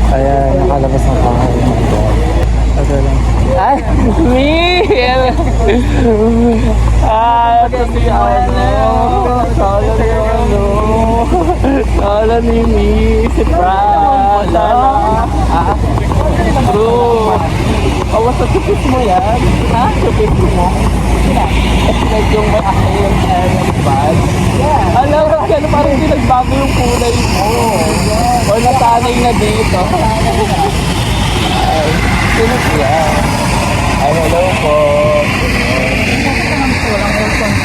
Ayan, nakalabas ng bahay. Ay, Mil! Ah, ito si ano. Sala ni Mil. Si Prada. Ah, bro. Awas sa tupis mo yan. Ha? Tupis mo? Medyo malaki yung pad. Alam mo, kaya parang hindi nagbago yung kulay mo. O nasanay na dito. Ay, sino siya? Ay, hello po.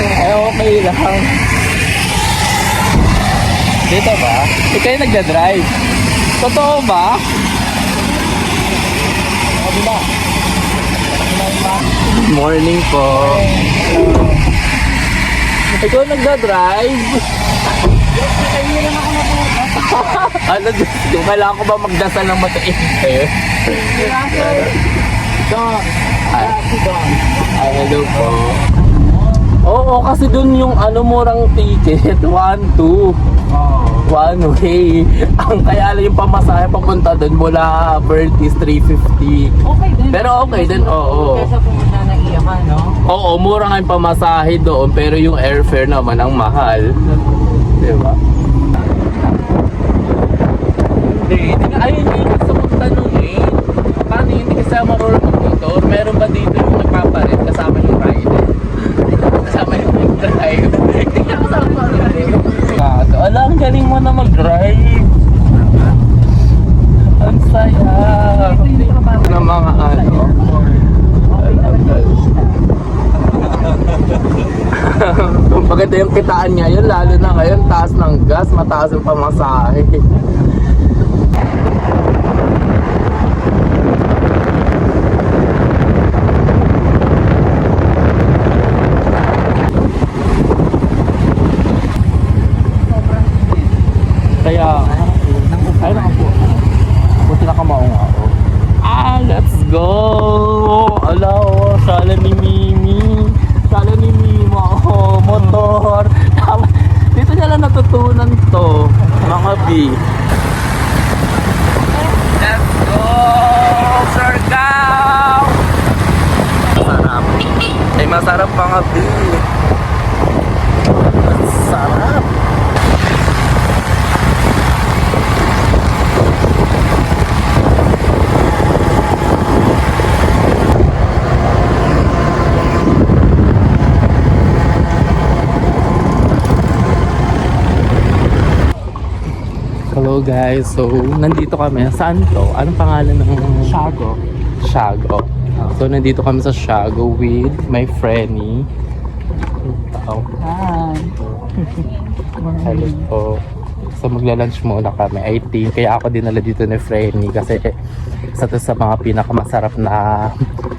Ay, okay lang. Dito ba? Ikaw yung nagda-drive. Totoo ba? Morning po. Ikaw nagda-drive? Ano, yung kailangan ko ba magdasal ng mataing eh? Ay, hello po. Oo, kasi dun yung ano murang ticket, 1, 2. One way. Ang kaya lang yung pamasahe papunta dun mula Bertis 350. Okay din. Pero okay din, oo. Kesa pumunta na Iyakan, no? Oo, mura nga yung pamasahe doon, pero yung airfare naman ang mahal. Diba? Hindi, ayun yung gusto kong tanongin. Paano yun? Hindi kasi marunong mag-motor? Meron ba dito yung nagpapalit kasama yung rider? Kasama yung drive? Hindi ka kasama yung rider. Ala, ang galing mo na mag-drive. Ang saya. Ng mga ano. Maganda yung kitaan niya yun, lalo na ngayon, taas ng gas, mataas yung pamasahe. Kaya, ay naku po. Buti na kamaong ako. Ah, let's go! Ala, sala ni Mimi. Sala ni Mimo. Oh, motor. Dito niya lang natutunan to, mga B. Let's go! Surigao! Masarap. Ay, masarap mga B. Masarap. Hello guys, so nandito kami. Saan to? Anong pangalan ng Shago. Shago. So nandito kami sa Shago with my friendie. Oh. Hi. Hello po. So magla-lunch muna kami. I think kaya ako dinala dito ni Frenny kasi isa to sa mga pinakamasarap na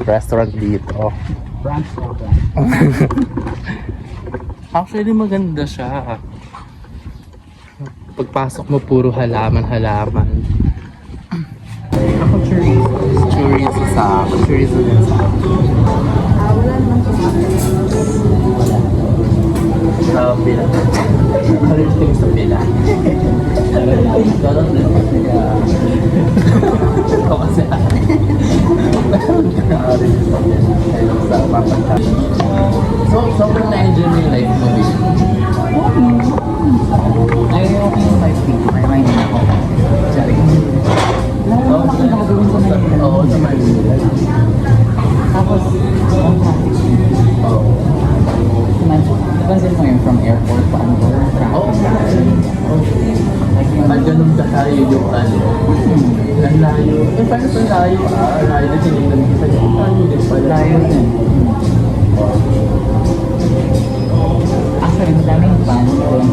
restaurant dito. Brunch program. Actually maganda siya. Pagpasok mo puro halaman-halaman. Ako chorizo. Chorizo sa ako. Chorizo din sa ako. Wala naman po. Sa pila. Halisting sa pila. Garot din sa pila. Ito kasi sa papagka. So, sobrang na-enjoy mo yung life mo dito. Ay, okay yung 5 feet. May mind ako. Sorry. Oo, sa Manila. Tapos, ang traffic. Oo. Napansin mo yun from airport pa ang Oo. traffic. At ganun katayo yung ano. Ang layo. Eh, paano sa layo? Layo na tinignan ko sa layo din pala. Layo din. Actually, madaming van doon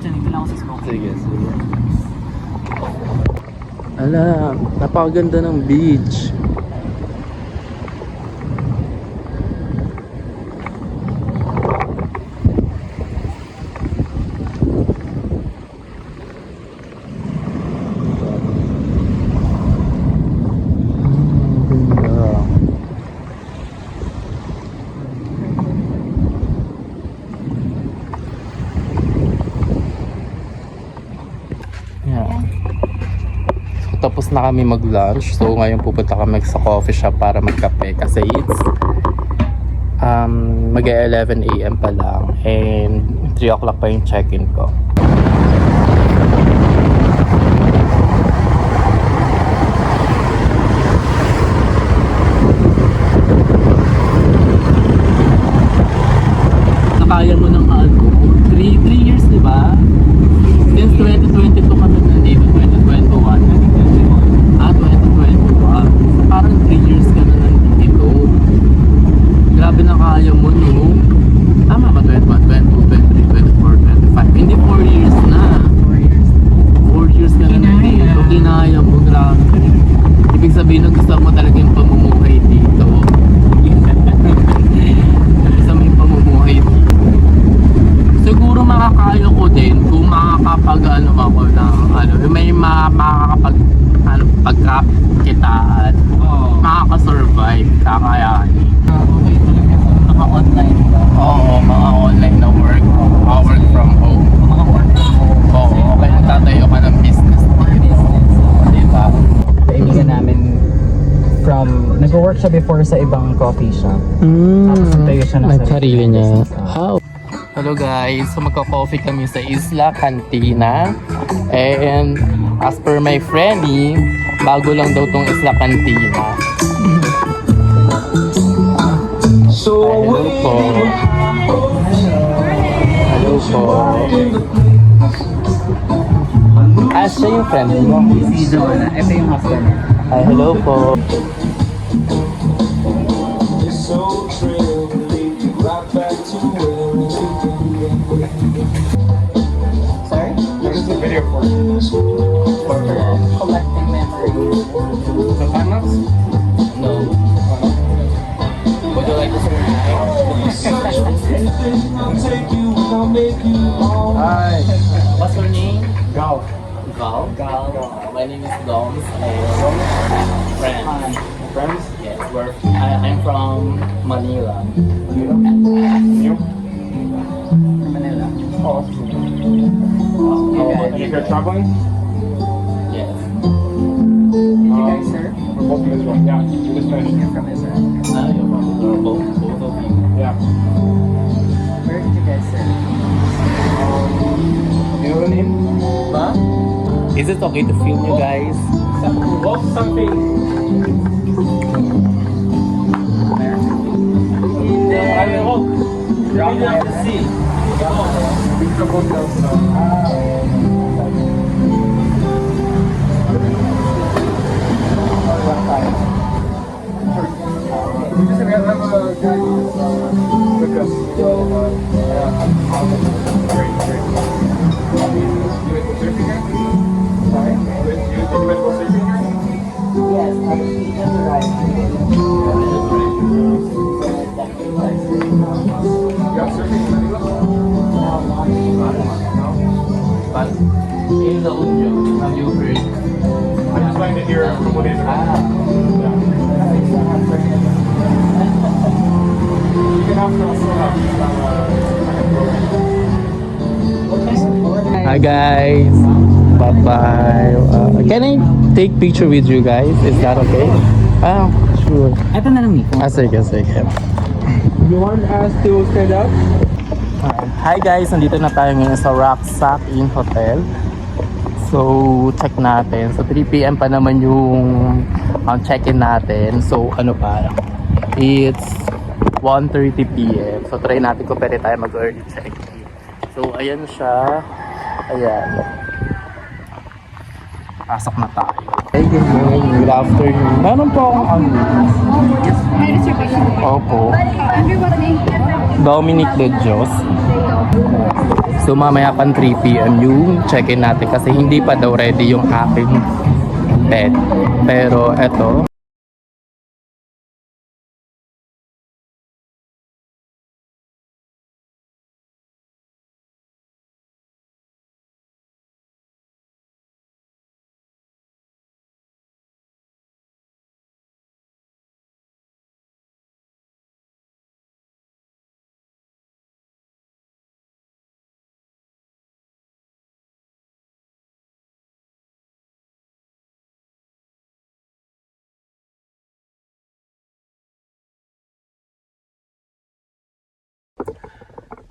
dyan. Dito lang ako sa smoke. Sige, sige. Ala, napakaganda ng beach. Ganda. Yeah. So, tapos na kami mag-lunch. So, ngayon pupunta kami sa coffee shop para magkape kasi it's mag-11 AM pa lang and 3 o'clock pa yung check-in ko. Nakaya mo ng 3 years, di ba? Since 2022 kami nandito, 2021. 2021. Parang 3 years ka na nandito. Grabe na kaya mo, no? Tama ba? 21, 22, 23, 24, 25. Hindi 4 years na. 4 years ka na nandito. Kinaya mo, grabe. Ibig sabihin na gusto mo talaga yung pamumuhay dito. Gusto mo yung pamumuhay dito. Siguro makakaya ko din kung makakapag ako ng may makakapag pagkakitaan. Makaka-survive, kakayanin. Okay talaga. Naka-online ba? Oo, mga online na work. Work from home. Mga work from home. Oo, okay, nagtatayo ka ng business. Diba? Kaibigan namin nag-work siya before sa ibang coffee shop. Tapos nagtayo siya ng Nagkarili niya. business. How? Hello guys, so magka-coffee kami sa Isla Cantina. And as per my friendie, bago lang daw tong Isla Cantina. Hello po. Hello po. Siya yung friend mo. Si Joanna. Ito yung husband niya. Hi, hello po. Sorry? This is a video for Collecting memories. the time lapse. No. Would you like to say Hi. What's your name? Gal. Val. My name is Doms. Friends. Friends. Yes, I'm from Manila. You? Manila. Oh, that's cool. And if you're traveling, Yes. You guys, sir? we're both from Israel. Yeah, we just finished. You're from Israel. You're from Manila, both of you. Yeah. Where did you guys serve? You know the name? Ba? Is it okay to film you guys? Well, something. I mean, well, you're out there to see. We could go to Yes, actually, just arrived. But in La Union, have you heard? I'm just trying to hear from what is You can have to also have Hi guys. Bye bye. Can I take picture with you guys? Is that okay? Sure. Ito na lang, Nico. Sige, sige. You want us to stand up? Hi guys, nandito na tayo ngayon sa Rucksack Inn Hotel. So, check natin. So, 3 PM pa naman yung check-in natin. So, ano pa? It's 1:30 PM. So, try natin kung pwede tayo mag-early check-in. So, ayan siya. Ayan. Pasok na tayo. Hey, good morning. Good afternoon. Meron po akong May reservation. Opo. Under what name? Dominic De Dios. So mamaya pang 3 p.m. yung check-in natin kasi hindi pa daw ready yung aking bed. Pero eto.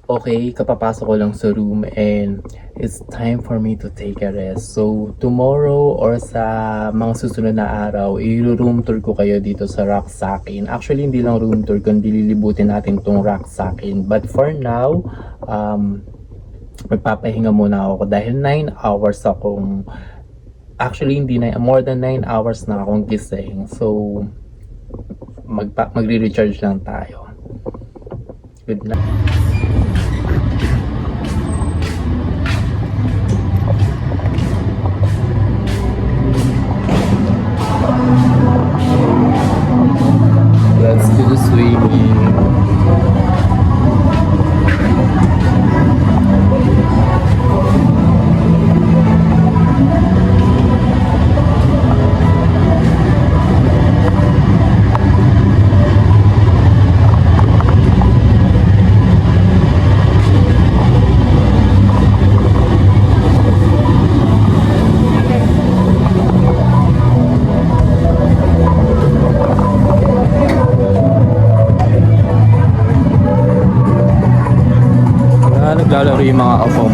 Okay, kapapasok ko lang sa room and it's time for me to take a rest. So, tomorrow or sa mga susunod na araw, i-room tour ko kayo dito sa Raksakin. Actually, hindi lang room tour, kundi lilibutin natin tong Raksakin. But for now, magpapahinga muna ako dahil 9 hours akong, actually hindi na, more than 9 hours na akong gising. So, magre-recharge lang tayo. Good night. Let's do the swimming. Naglalaro yung mga afo.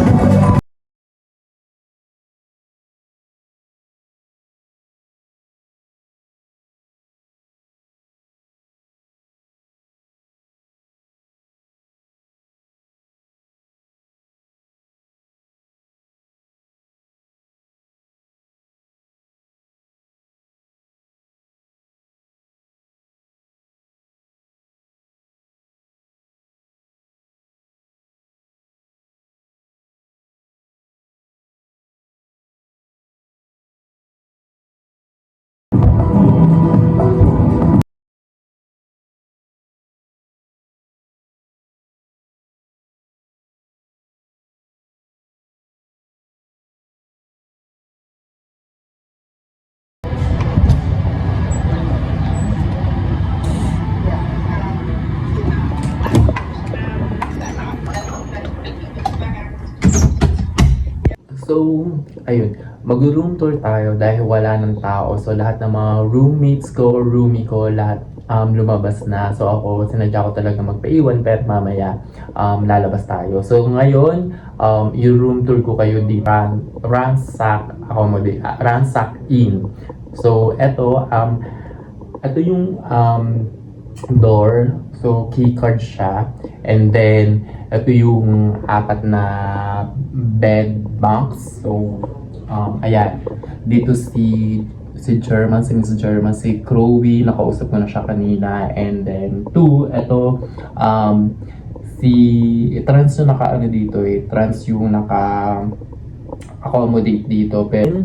So, ayun, mag-room tour tayo dahil wala ng tao. So, lahat ng mga roommates ko, roomie ko, lahat lumabas na. So, ako, sinadya ko talaga magpaiwan pero mamaya lalabas tayo. So, ngayon, yung room tour ko kayo di Ransack Inn. So, eto yung door. So, key card siya. And then, ito yung 4 na bed bunks. So, ayan. Dito si German, si Miss German, si Crowy, nakausap ko na siya kanina. And then, 2, ito, si trans yung naka-ano dito trans yung naka-accommodate dito. Pero,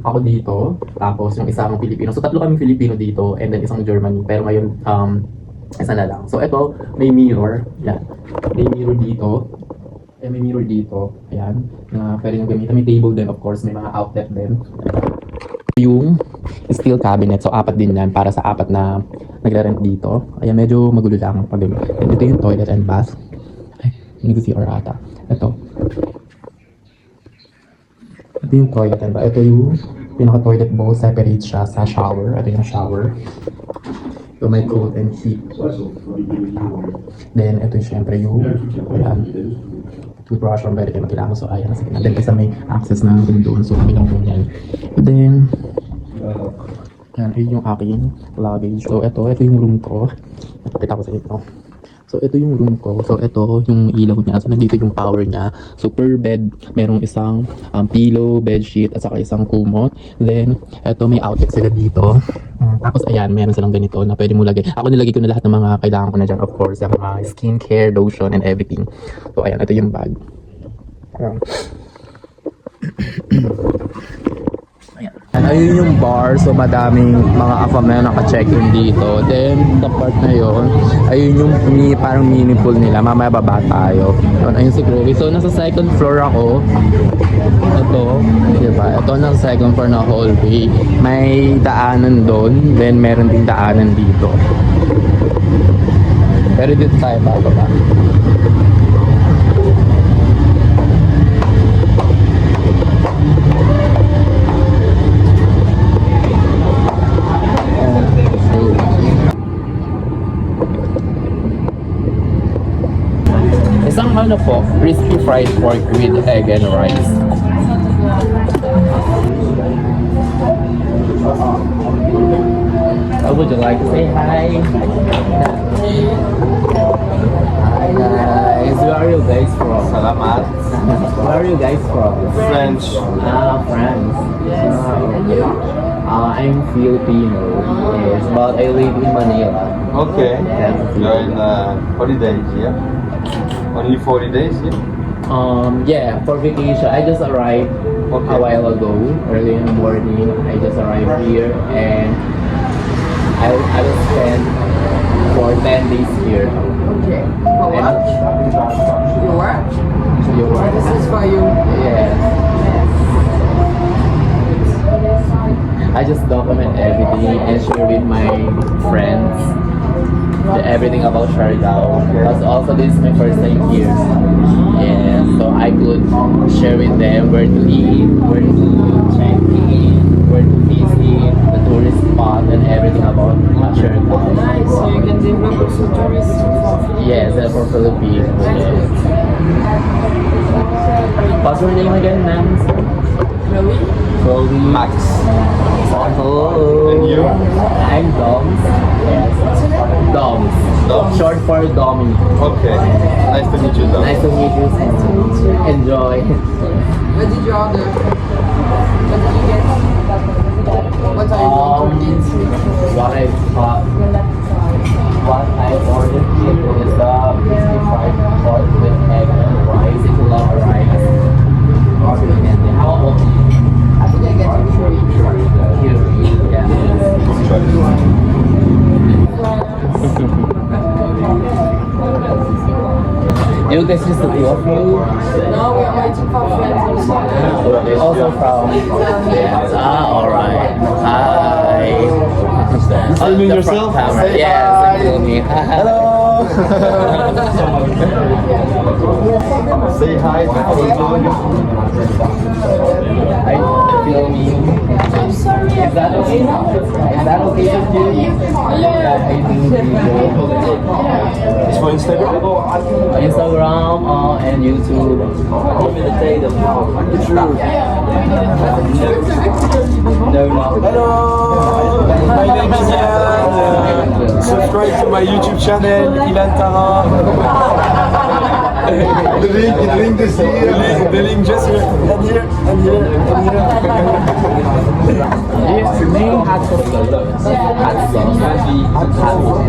ako dito, tapos yung isang Pilipino. So, 3 kaming Filipino dito, and then isang German. Pero ngayon, isa na lang. So, ito, may mirror. Yan. May mirror dito. May mirror dito. Ayan. Na pwede nyo gamitin. May table din, of course. May mga outlet din. Yung steel cabinet. So, 4 din yan para sa 4 na nagre-rent dito. Ayan, medyo magulo lang pag ito yung toilet and bath. Ay, hindi ko si ata. Ito. Ito yung toilet and bath. Ito yung pinaka-toilet bowl. Separate siya sa shower. Ito yung shower. So, may cold and heat. Then, ito yung syempre yung toothbrush or pwede kayo magkailangan. So, ayan. Sige na. Then, isa may access na doon. So, kami lang doon yan. Then, yan. Yun yung aking luggage. So, ito yung room ko. Nakita ko sa ito. So, ito yung room ko. So, ito yung ilaw niya. So, nandito yung power niya. So, per bed, merong isang pillow, bed sheet, at saka isang kumot. Then, ito may outlet sila dito. Tapos, ayan, meron silang ganito na pwede mo lagay. Ako nilagay ko na lahat ng mga kailangan ko na dyan. Of course, yung mga skincare, lotion, and everything. So, ayan, ito yung bag. Ayun yung bar, so madaming mga afam na naka-check-in dito. Then, the part na yun, ayun yung parang mini pool nila. Mamaya baba tayo. Yun, ayun si Chloe. So, nasa second floor ako. Ito, diba? Ito nasa second floor na hallway. May daanan doon, then meron ding daanan dito. Pero dito tayo bababa. Isang ano po, crispy fried pork with egg and rice. Would you like to say hi? Hi guys, where are you guys from? Salamat. Where are you guys from? French. France. I'm Filipino, yes, but I live in Manila. Okay. You're in holidays, yeah? Only 40 days, yeah? Yeah, for vacation. I just arrived Okay. a while ago, early in the morning. I just arrived here and I will spend for 10 days here. Okay. For And what? You work? you work? This is for you. Yes. I just document everything and share with my friends everything about Siargao. Because also this is my first time here. Yeah, so I could share with them where to eat, where to check in, where to visit, the tourist spot and everything about Siargao. Nice. So you can develop also tourism for Yes, for Philippines. Yes. What's your name again, ma'am? Chloe? Chloe. Max. Hello. And you? I'm Doms. Yes. Doms. Doms? Short for Dominic. Okay. Nice to meet you, though. Nice to meet you. Enjoy. What did you order? What did you get? What are you going to eat? What I thought. What I ordered is the crispy fried pork with egg and rice. If you love rice. And how about you? I think I get a curry. Yeah. You guys just the two of you? No, we are waiting for friends also. Also from yes. Alright. Hi. Filming The yourself? front camera. Say Yes, hi. I'm filming. Hello! Say hi to people. I'm filming. I'm sorry. Is that okay? Is that okay with you? Yeah, I think It's for Instagram? Instagram and YouTube. Hello! My name is Ilan. Subscribe to my YouTube channel, Ilan Tara. The link is here. The link just here. And here, and here, and here. Yes, name hot sauce. Hot sauce.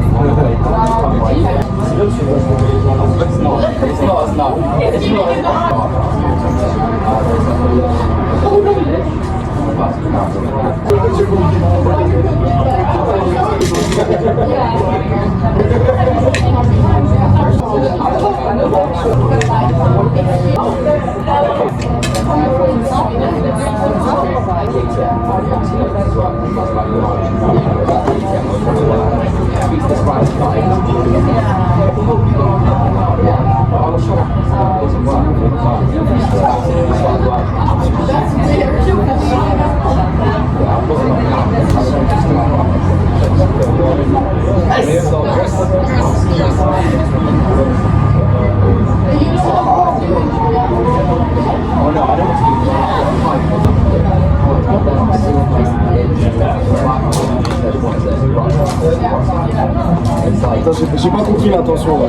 It's like Attends, j'ai pas compris l'intention là.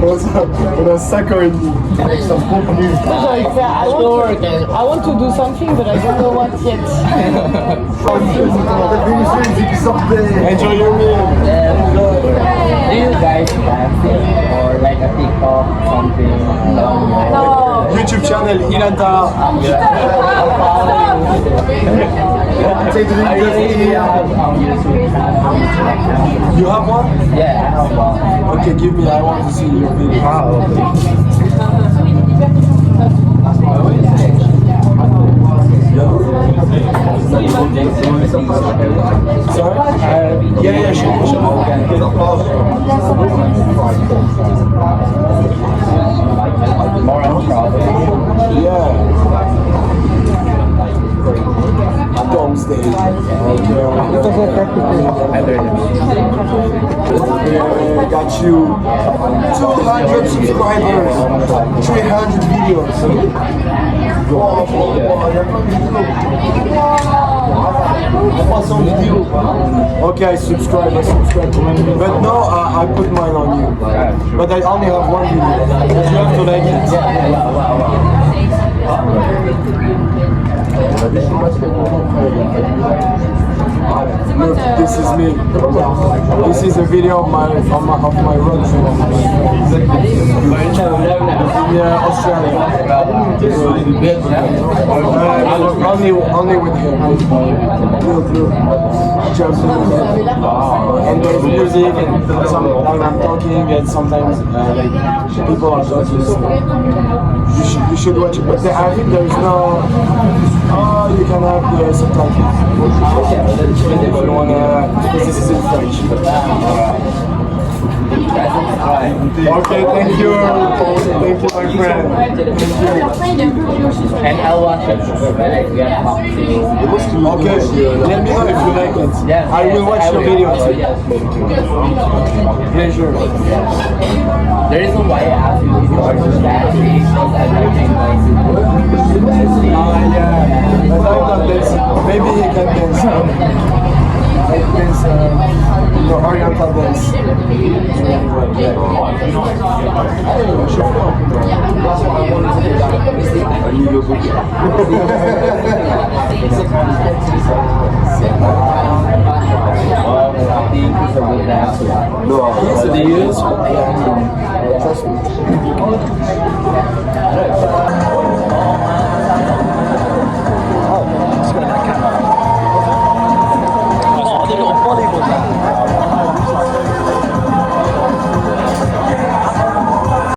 On a 5 ans et demi. Avec son contenu. I want to do something, but I don't know what yet. Enjoy your meal. Do you guys dancing or like a TikTok something? No. YouTube channel Ilanta. You have one? Yeah, I have one. Okay, give me. I want to see your video. Sorry? Yeah, More on travel. Yeah. Dome stage. I got you 200 subscribers, 300 videos. Wow, okay, I subscribe. But no, I put mine on you. But I only have one video. You have to like it. Look, this is me. This is a video of my road trip in Australia. Only with him. Look. Just, and there's music and I'm talking and sometimes like people are talking. So you should watch it. But I think there's no. Oh, you can have the subtitles. If you wanna, because this is in French. Okay, thank you, my friend. And I'll watch it when I get home. Okay, let me know if you like it. Yes, I will watch your video too. Pleasure. The reason why I asked you if you are dancing is Yeah, but I'm not dancing. Maybe he can dance. Dance, Oriental dance. So do you use? Trust me.